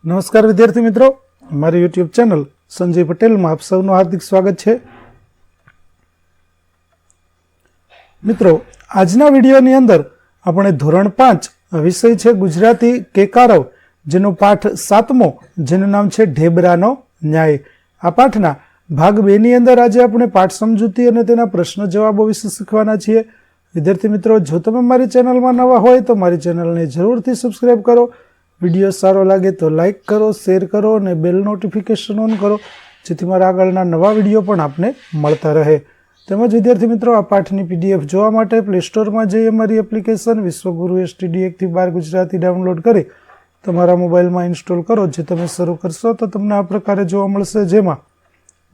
નમસ્કાર વિદ્યાર્થી મિત્રો, મારી યુટ્યુબ ચેનલ સંજય પટેલમાં આપ સૌનું હાર્દિક સ્વાગત છે. મિત્રો, આજના વિડીયોની અંદર આપણે ધોરણ 5 વિષય છે ગુજરાતી કેકારવ, જેનો પાઠ 7મો, જેનું નામ છે ઢેબરાનો ન્યાય. આ પાઠના ભાગ 2 ની અંદર આજે આપણે પાઠ સમજૂતી અને તેના પ્રશ્ન જવાબો વિશે શીખવાના છીએ. વિદ્યાર્થી મિત્રો, જો તમે મારી ચેનલમાં નવા હોય તો મારી ચેનલને જરૂરથી સબસ્ક્રાઈબ કરો. વિડીયો સારો લાગે તો લાઇક કરો, શેર કરો અને બેલ નોટિફિકેશન ઓન કરો, જેથી મારા આગળના નવા વિડીયો પણ આપને મળતા રહે. તેમજ વિદ્યાર્થી મિત્રો, આ પાઠની PDF જોવા માટે પ્લે સ્ટોરમાં જઈ અમારી એપ્લિકેશન વિશ્વગુરુ STD 1-12 ગુજરાતી ડાઉનલોડ કરી તમારા મોબાઈલમાં ઇન્સ્ટોલ કરો. જે તમે શરૂ કરશો તો તમને આ પ્રકારે જોવા મળશે, જેમાં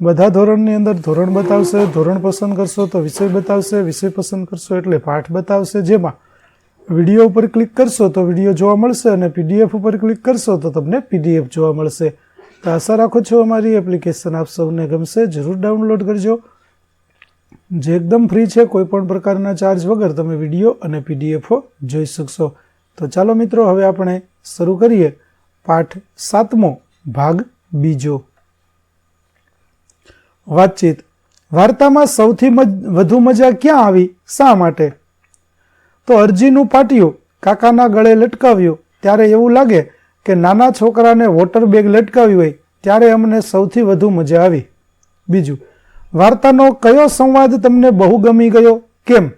બધા ધોરણની અંદર ધોરણ બતાવશે, ધોરણ પસંદ કરશો તો વિષય બતાવશે, વિષય પસંદ કરશો એટલે પાઠ બતાવશે. જેમાં વિડીયો ઉપર ક્લિક કરશો તો વિડીયો જોવા મળશે અને PDF ઉપર ક્લિક કરશો તો તમને PDF જોવા મળશે. તો આશા રાખું છું અમારી એપ્લિકેશન આપ સૌને ગમશે. જરૂર ડાઉનલોડ કરજો, જે એકદમ ફ્રી છે. કોઈ પણ પ્રકારના ચાર્જ વગર તમે વિડીયો અને PDF જોઈ શકશો. તો ચાલો મિત્રો, હવે આપણે શરૂ કરીએ પાઠ 7મો, ભાગ 2. વાતચીત. વાર્તામાં સૌથી વધુ મજા ક્યાં આવી, શા માટે? તો અરજીનું પાટિયું કાકાના ગળે લટકાવ્યું ત્યારે એવું લાગે કે નાના છોકરાને વોટર બેગ લટકાવી હોય ત્યારે અમને સૌથી વધુ મજા આવી. બીજું, વાર્તાનો કયો સંવાદ તમને બહુ ગમી ગયો, કેમ?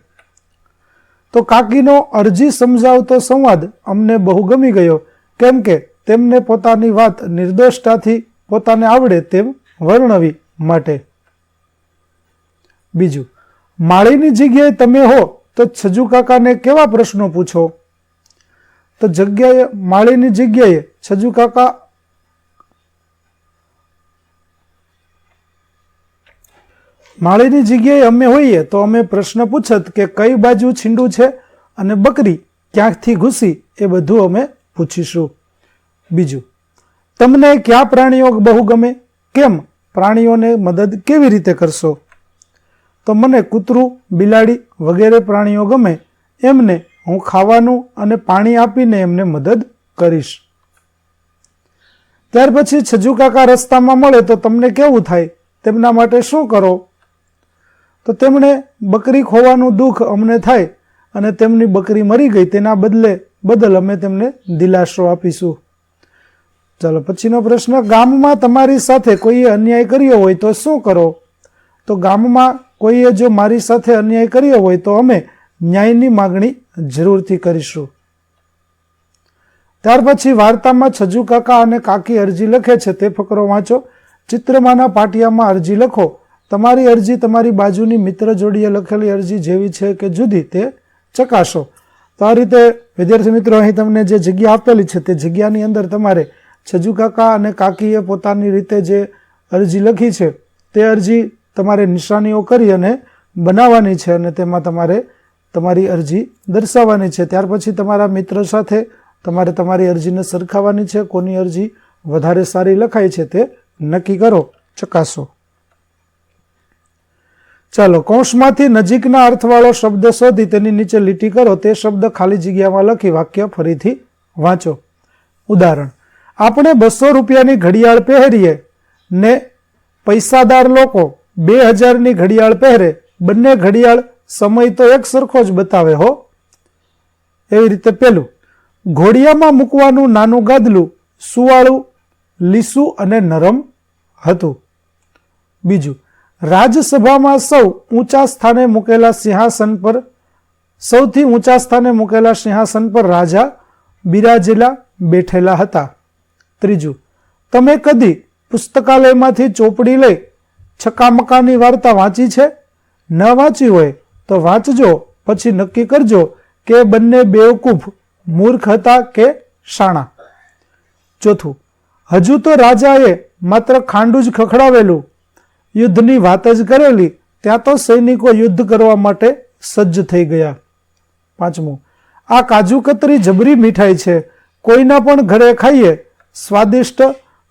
તો કાકીનો અરજી સમજાવતો સંવાદ અમને બહુ ગમી ગયો, કેમ કે તેમને પોતાની વાત નિર્દોષતાથી પોતાને આવડે તેમ વર્ણવી માટે. બીજું, માળીની જગ્યાએ તમે હો તો છજુ કાકાને કેવા પ્રશ્નો પૂછો? તો માળીની જગ્યાએ છજુ કાકા માળીની જગ્યાએ અમે હોઈએ તો અમે પ્રશ્ન પૂછત કે કઈ બાજુ છીંડું છે અને બકરી ક્યાંકથી ઘૂસી, એ બધું અમે પૂછીશું. બીજું, તમને કયા પ્રાણીઓ બહુ ગમે, કેમ? પ્રાણીઓને મદદ કેવી રીતે કરશો? તો મને કૂતરું, બિલાડી વગેરે પ્રાણીઓ ગમે, એમને હું ખાવાનું અને પાણી આપીને એમને મદદ કરીશ. ત્યાર પછી છજુ કાકા રસ્તામાં મળે તો તમને કેવું થાય, તેમના માટે શું કરો? તો તેમણે બકરી ખોવાનું દુઃખ અમને થાય અને તેમની બકરી મરી ગઈ તેના બદલ અમે તેમને દિલાસો આપીશું. ચાલો પછીનો પ્રશ્ન, ગામમાં તમારી સાથે કોઈએ અન્યાય કર્યો હોય તો શું કરો? તો ગામમાં કોઈએ જો મારી સાથે અન્યાય કર્યો હોય તો અમે ન્યાયની માગણી જરૂરથી કરીશું. ત્યાર પછી વાર્તામાં છજુ કાકા અને કાકી અરજી લખે છે તે ફકરો વાંચો. ચિત્રમાંના પાટિયામાં અરજી લખો. તમારી અરજી તમારી બાજુની મિત્ર જોડીએ લખેલી અરજી જેવી છે કે જુદી તે ચકાસો. તો આ રીતે વિદ્યાર્થી મિત્રો, અહીં તમને જે જગ્યા આપેલી છે તે જગ્યાની અંદર તમારે છજુ કાકા અને કાકીએ પોતાની રીતે જે અરજી લખી છે તે અરજી તમારે નિશાનીઓ કરી અને બનાવવાની છે અને તેમાં તમારે તમારી અરજી દર્શાવવાની છે. ત્યાર પછી તમારા મિત્ર સાથે તમારે તમારી અરજીને સરખાવવાની છે. કોની અરજી વધારે સારી લખાય છે તે નક્કી કરો, ચકાસો. ચાલો, કૌંસમાંથી નજીકના અર્થવાળો શબ્દ શોધી તેની નીચે લીટી કરો. તે શબ્દ ખાલી જગ્યામાં લખી વાક્ય ફરીથી વાંચો. ઉદાહરણ, આપણે 200 રૂપિયાની ઘડિયાળ પહેરીએ ને પૈસાદાર લોકો 2000ની ઘડિયાળ પહેરે, બંને ઘડિયાળ સમય તો એક સરખો જ બતાવે હો. એવી રીતે પેલું, ઘોડિયામાં મૂકવાનું નાનું ગાદલું સુવાળું, લીસું અને નરમ હતું. બીજું, રાજસભામાં સૌથી ઊંચા સ્થાને મૂકેલા સિંહાસન પર રાજા બિરાજેલા બેઠેલા હતા. ત્રીજું, તમે કદી પુસ્તકાલયમાંથી ચોપડી લઈ છકામકાની વાર્તા વાંચી છે? ન વાંચી હોય તો વાંચજો, પછી નક્કી કરજો કે બંને બેવકૂફ, મૂર્ખ હતા કે શાણા. ચોથું, હજુ તો રાજાએ માત્ર ખાંડું જ ખખડાવેલું, યુદ્ધની વાત જ કરેલી, ત્યાં તો સૈનિકો યુદ્ધ કરવા માટે સજ્જ થઈ ગયા. પાંચમું, આ કાજુ કતરી જબરી મીઠાઈ છે, કોઈના પણ ઘરે ખાઈએ સ્વાદિષ્ટ,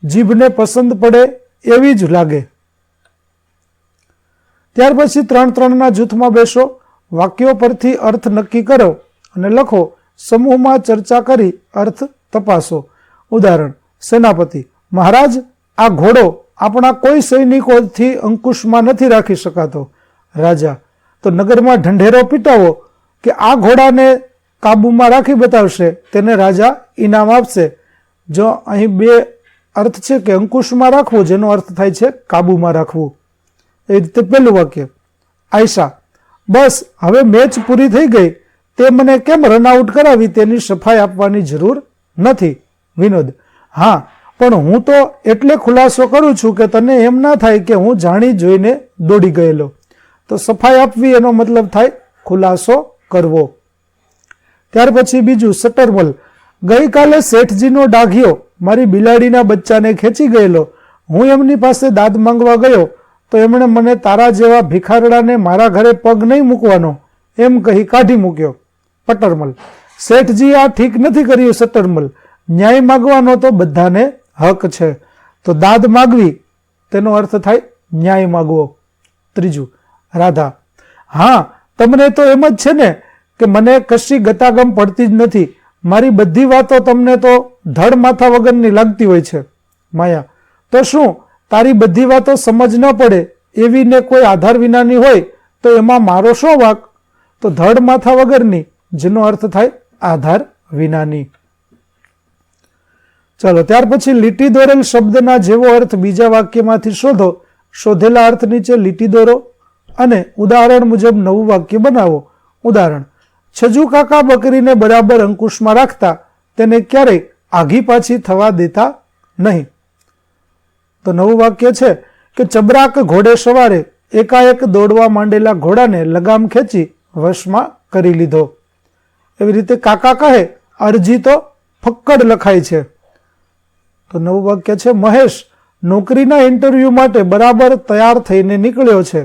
જીભને પસંદ પડે એવી જ લાગે. ત્યાર પછી 3-3ના જૂથમાં બેસો. વાક્યો પરથી અર્થ નક્કી કરો અને લખો. સમૂહમાં ચર્ચા કરી અર્થ તપાસો. ઉદાહરણ, સેનાપતિ: મહારાજ, આ ઘોડો આપણા કોઈ સૈનિકોથી અંકુશમાં નથી રાખી શકાતો. રાજા: તો નગરમાં ઢંઢેરો પીટાવો કે આ ઘોડાને કાબુમાં રાખી બતાવશે તેને રાજા ઇનામ આપશે. જો અહીં બે અર્થ છે કે અંકુશમાં રાખવું, જેનો અર્થ થાય છે કાબુમાં રાખવું. એ રીતે પહેલું વાક્ય. આયશા: બસ હવે મેચ પૂરી થઈ ગઈ, તે મને કેમ રનઆઉટ કરાવી તેની સફાઈ આપવાની જરૂર નથી. વિનોદ: હા, પણ હું તો એટલે ખુલાસો કરું છું કે તને એમ ના થાય કે હું જાણી જોઈને દોડી ગયેલો. તો સફાઈ આપવી એનો મતલબ થાય ખુલાસો કરવો. ત્યાર પછી બીજું, સટરમલ: ગઈકાલે શેઠજીનો ડાઘિયો મારી બિલાડીના બચ્ચાને ખેંચી ગયેલો. હું એમની પાસે દાદ માંગવા ગયો તો એમણે મને તારા જેવા ભિખારડાને મારા ઘરે પગ નહીં મૂકવાનો એમ કહી કાઢી મૂક્યો. પટરમલ: શેઠજી આ ઠીક નથી કર્યું સટરમલ. ન્યાય માગવાનો તો બધાને હક છે. તો દાદ માગવી તેનો અર્થ થાય ન્યાય માગવો. ત્રીજું, રાધા: હા, તમને તો એમ જ છે ને કે મને કશી ગતાગમ પડતી જ નથી. મારી બધી વાતો તમને તો ધડ માથા વગરની લાગતી હોય છે. માયા: તો શું તારી બધી વાતો સમજ ન પડે એવી ને કોઈ આધાર વિનાની હોય તો એમાં મારો શો વાંક? તો ધડ માથા વગરની, જેનો અર્થ થાય આધાર વિનાની. ચાલો, ત્યાર પછી લીટી દોરેલ શબ્દના જેવો અર્થ બીજા વાક્યમાંથી શોધો. શોધેલા અર્થ નીચે લીટી દોરો અને ઉદાહરણ મુજબ નવું વાક્ય બનાવો. ઉદાહરણ: છજુ કાકા બકરીને બરાબર અંકુશમાં રાખતા, તેને ક્યારેય આઘી પાછી થવા દેતા નહીં. તો નવું વાક્ય છે કે ચબરાક ઘોડે સવારે એકાએક દોડવા માંડેલા ઘોડાને લગામ ખેંચી વશમાં કરી લીધો. એવી રીતે કાકા કહે, અરજી તો ફક્કડ લખાય છે. તો નવું વાક્ય છે, મહેશ નોકરીના ઇન્ટરવ્યૂ માટે બરાબર તૈયાર થઈને નીકળ્યો છે.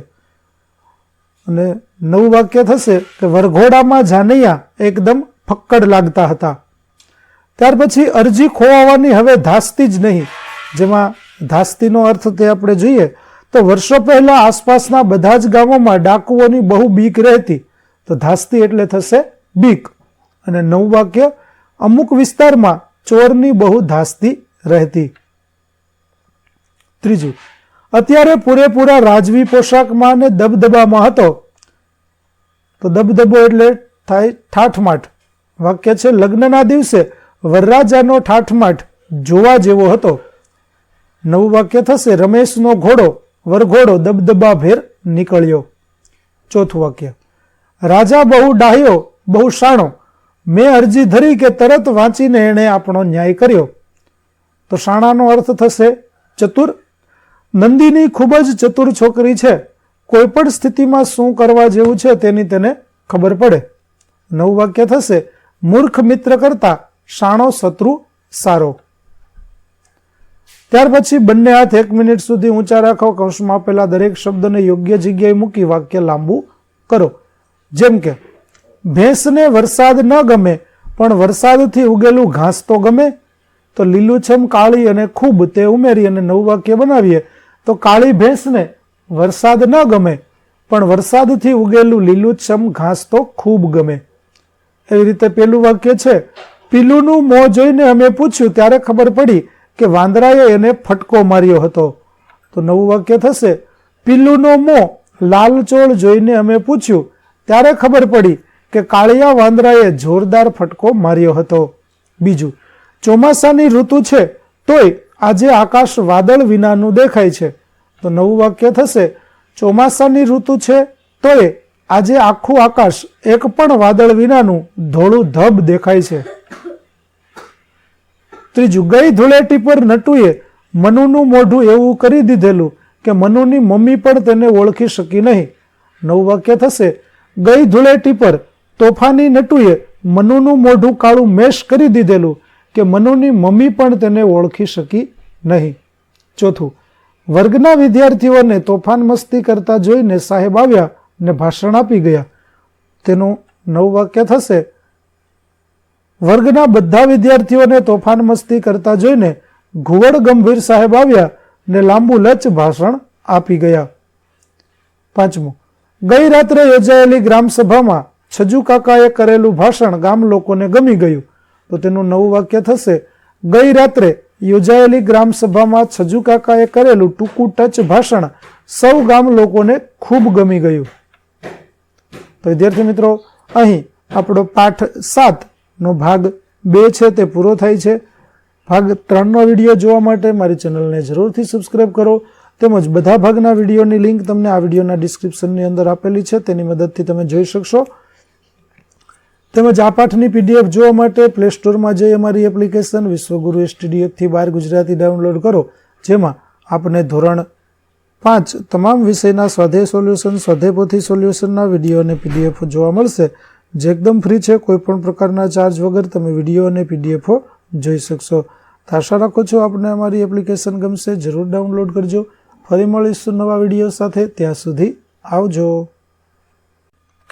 અને નવું વાક્ય થશે કે વરઘોડામાં જાનૈયા એકદમ ફક્કડ લાગતા હતા. ત્યાર પછી અરજી ખોવાવાની હવે ધાસ્તી જ નહીં. જેમાં ધાસ્તીનો અર્થ તે આપણે જોઈએ તો વર્ષો પહેલા આસપાસના બધા જ ગામોમાં ડાકુઓની બહુ બીક રહેતી. તો ધાસ્તી એટલે થશે બીક. અને નવું વાક્ય, અમુક વિસ્તારમાં ચોરની બહુ ધાસ્તી રહેતી. ત્રીજું, અત્યારે પૂરેપૂરા રાજવી પોશાકમાં અને દબદબામાં હતો. તો દબદબો એટલે થાય ઠાઠમાઠ. વાક્ય છે, લગ્નના દિવસે વરરાજાનો ઠાઠમાઠ જોવા જેવો હતો. નવું વાક્ય થશે, રમેશનો ઘોડો વરઘોડો દબદબાભેર નીકળ્યો. ચોથું વાક્ય, રાજા બહુ ડાહ્યો બહુ શાણો, મેં અરજી ધરી કે તરત વાંચીને એણે આપણો ન્યાય કર્યો. તો શાણાનો અર્થ થશે ચતુર. નંદિની ખૂબ જ ચતુર છોકરી છે. કોઈ પણ સ્થિતિમાં શું કરવા જેવું છે તેની તેને ખબર પડે. નવું વાક્ય થશે, મૂર્ખ મિત્ર કરતા શાણો શત્રુ સારો. ત્યાર પછી બંને હાથ 1 મિનિટ સુધી ઊંચા રાખો. કૌંસમાં આપેલા દરેક શબ્દને યોગ્ય જગ્યાએ મૂકી વાક્ય લાંબુ કરો. જેમ કે, ભેંસને વરસાદ ન ગમે પણ વરસાદથી ઉગેલું ઘાસ તો ગમે. તો લીલુંછમ કાળી અને ખૂબ તે ઉમેરી અને નવું વાક્ય બનાવીએ તો કાળી ભેંસને વરસાદ ન ગમે પણ વરસાદથી ઉગેલું લીલુંછમ ઘાસ તો ખૂબ ગમે. એવી રીતે પેલું વાક્ય છે, પીલુંનું મોં જોઈને અમે પૂછ્યું ત્યારે ખબર પડી કે વાંદરાએ એને ફટકો માર્યો હતો. તો નવું વાક્ય થશે, પીલુંનો મોં લાલચોળ જોઈને અમે પૂછ્યું ત્યારે ખબર પડી કે કાળિયા વાંદરાએ જોરદાર ફટકો માર્યો હતો. બીજું, ચોમાસાની ઋતુ છે તોય આજે આકાશ વાદળ વિનાનું દેખાય છે. તો નવું વાક્ય થશે, ચોમાસાની ઋતુ છે તોય આજે આખું આકાશ એક પણ વાદળ વિનાનું ધોળું ધબ દેખાય છે. ત્રીજું, ગઈ ધૂળેટી પર નટુએ મનુનું મોઢું એવું કરી દીધેલું કે મનુની મમ્મી પણ તેને ઓળખી શકી નહીં. નવું વાક્ય થશે, ગઈ ધૂળેટી પર તોફાની નટુએ મનુનું મોઢું કાળું મેશ કરી દીધેલું કે મનુની મમ્મી પણ તેને ઓળખી શકી નહીં. ચોથું, વર્ગના વિદ્યાર્થીઓને તોફાન મસ્તી કરતા જોઈને સાહેબ આવ્યા ને ભાષણ આપી ગયા. તેનું નવું વાક્ય થશે, વર્ગના બધા વિદ્યાર્થીઓને તોફાન મસ્તી કરતા જોઈને ઘુવડ ગંભીર સાહેબ આવ્યા ને લાંબુ લચ ભાષણ આપી ગયા. પાંચમું, ગઈ રાત્રે યોજાયેલી ગ્રામસભામાં છજુ કાકાએ કરેલું ભાષણ ગામ લોકોને ગમી ગયું. તો તેનું નવું વાક્ય થશે, ગઈ રાત્રે યોજાયેલી ગ્રામસભામાં છજુ કાકાએ કરેલું ટૂંકું ટચ ભાષણ સૌ ગામ લોકોને ખૂબ ગમી ગયું. તો વિદ્યાર્થી મિત્રો, અહીં આપણો પાઠ 7 નો ભાગ 2 છે તે પૂરો થાય છે. ભાગ 3 નો વિડીયો જોવા માટે મારી ચેનલને જરૂરથી સબસ્ક્રાઇબ કરો. તેમજ બધા ભાગના વિડીયોની લિંક તમને આ વિડીયોના ડિસ્ક્રિપ્શનની અંદર આપેલી છે, તેની મદદથી તમે જોઈ શકશો. તેમજ આ પાઠની PDF જોવા માટે પ્લે સ્ટોરમાં જઈ અમારી એપ્લિકેશન વિશ્વગુરુ STDF થી 12 ગુજરાતી ડાઉનલોડ કરો, જેમાં આપને ધોરણ 5 તમામ વિષયના સ્વાધ્યાય સોલ્યુશન, સ્વાધ્યાય પોથી સોલ્યુશનના વિડીયો અને PDF જોવા મળશે, જે એકદમ ફ્રી છે. કોઈ પણ પ્રકારના ચાર્જ વગર તમે વિડીયો અને PDF જોઈ શકશો. આશા રાખું છું આપને અમારી એપ્લિકેશન ગમશે. જરૂર ડાઉનલોડ કરજો. ફરી મળીશું નવા વિડીયો સાથે. ત્યાં સુધી આવજો.